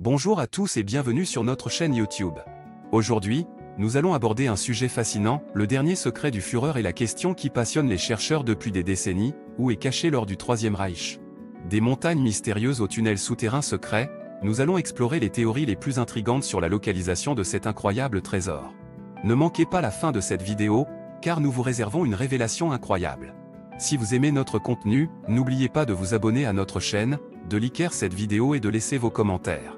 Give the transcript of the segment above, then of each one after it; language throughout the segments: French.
Bonjour à tous et bienvenue sur notre chaîne YouTube. Aujourd'hui, nous allons aborder un sujet fascinant, le dernier secret du Führer et la question qui passionne les chercheurs depuis des décennies, où est caché l'or du Troisième Reich. Des montagnes mystérieuses aux tunnels souterrains secrets, nous allons explorer les théories les plus intrigantes sur la localisation de cet incroyable trésor. Ne manquez pas la fin de cette vidéo, car nous vous réservons une révélation incroyable. Si vous aimez notre contenu, n'oubliez pas de vous abonner à notre chaîne, de liker cette vidéo et de laisser vos commentaires.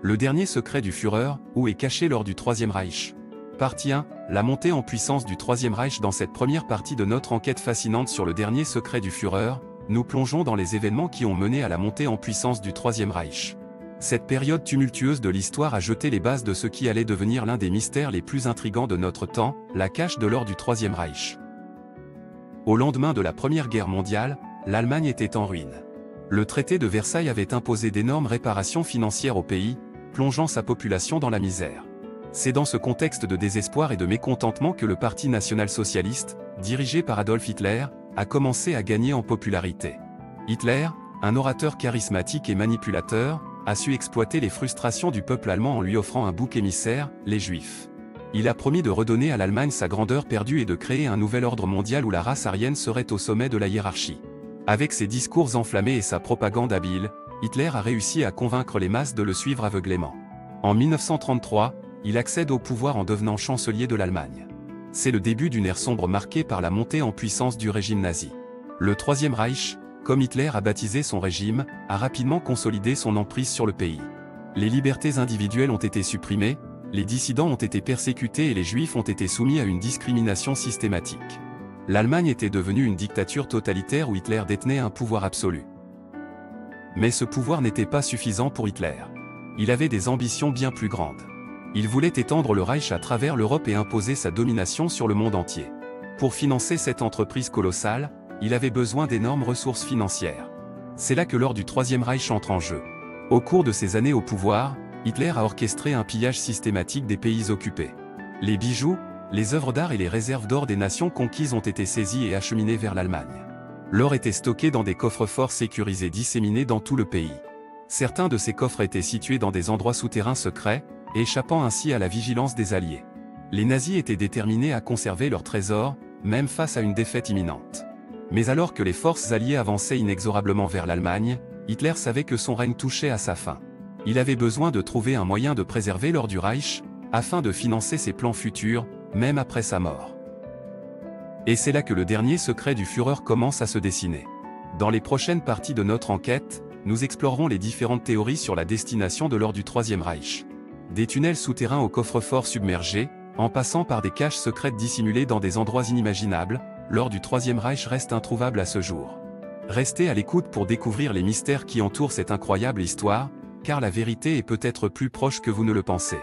Le dernier secret du Führer, où est caché l'or du Troisième Reich. Partie 1, la montée en puissance du Troisième Reich. Dans cette première partie de notre enquête fascinante sur le dernier secret du Führer, nous plongeons dans les événements qui ont mené à la montée en puissance du Troisième Reich. Cette période tumultueuse de l'histoire a jeté les bases de ce qui allait devenir l'un des mystères les plus intrigants de notre temps, la cache de l'or du Troisième Reich. Au lendemain de la Première Guerre mondiale, l'Allemagne était en ruine. Le traité de Versailles avait imposé d'énormes réparations financières au pays, plongeant sa population dans la misère. C'est dans ce contexte de désespoir et de mécontentement que le Parti national-socialiste, dirigé par Adolf Hitler, a commencé à gagner en popularité. Hitler, un orateur charismatique et manipulateur, a su exploiter les frustrations du peuple allemand en lui offrant un bouc émissaire, les Juifs. Il a promis de redonner à l'Allemagne sa grandeur perdue et de créer un nouvel ordre mondial où la race aryenne serait au sommet de la hiérarchie. Avec ses discours enflammés et sa propagande habile, Hitler a réussi à convaincre les masses de le suivre aveuglément. En 1933, il accède au pouvoir en devenant chancelier de l'Allemagne. C'est le début d'une ère sombre marquée par la montée en puissance du régime nazi. Le Troisième Reich, comme Hitler a baptisé son régime, a rapidement consolidé son emprise sur le pays. Les libertés individuelles ont été supprimées, les dissidents ont été persécutés et les Juifs ont été soumis à une discrimination systématique. L'Allemagne était devenue une dictature totalitaire où Hitler détenait un pouvoir absolu. Mais ce pouvoir n'était pas suffisant pour Hitler. Il avait des ambitions bien plus grandes. Il voulait étendre le Reich à travers l'Europe et imposer sa domination sur le monde entier. Pour financer cette entreprise colossale, il avait besoin d'énormes ressources financières. C'est là que l'or du Troisième Reich entre en jeu. Au cours de ses années au pouvoir, Hitler a orchestré un pillage systématique des pays occupés. Les bijoux, les œuvres d'art et les réserves d'or des nations conquises ont été saisis et acheminés vers l'Allemagne. L'or était stocké dans des coffres-forts sécurisés disséminés dans tout le pays. Certains de ces coffres étaient situés dans des endroits souterrains secrets, échappant ainsi à la vigilance des Alliés. Les nazis étaient déterminés à conserver leur trésor, même face à une défaite imminente. Mais alors que les forces alliées avançaient inexorablement vers l'Allemagne, Hitler savait que son règne touchait à sa fin. Il avait besoin de trouver un moyen de préserver l'or du Reich, afin de financer ses plans futurs, même après sa mort. Et c'est là que le dernier secret du Führer commence à se dessiner. Dans les prochaines parties de notre enquête, nous explorerons les différentes théories sur la destination de l'or du Troisième Reich. Des tunnels souterrains aux coffres-forts submergés, en passant par des caches secrètes dissimulées dans des endroits inimaginables, l'or du Troisième Reich reste introuvable à ce jour. Restez à l'écoute pour découvrir les mystères qui entourent cette incroyable histoire, car la vérité est peut-être plus proche que vous ne le pensez.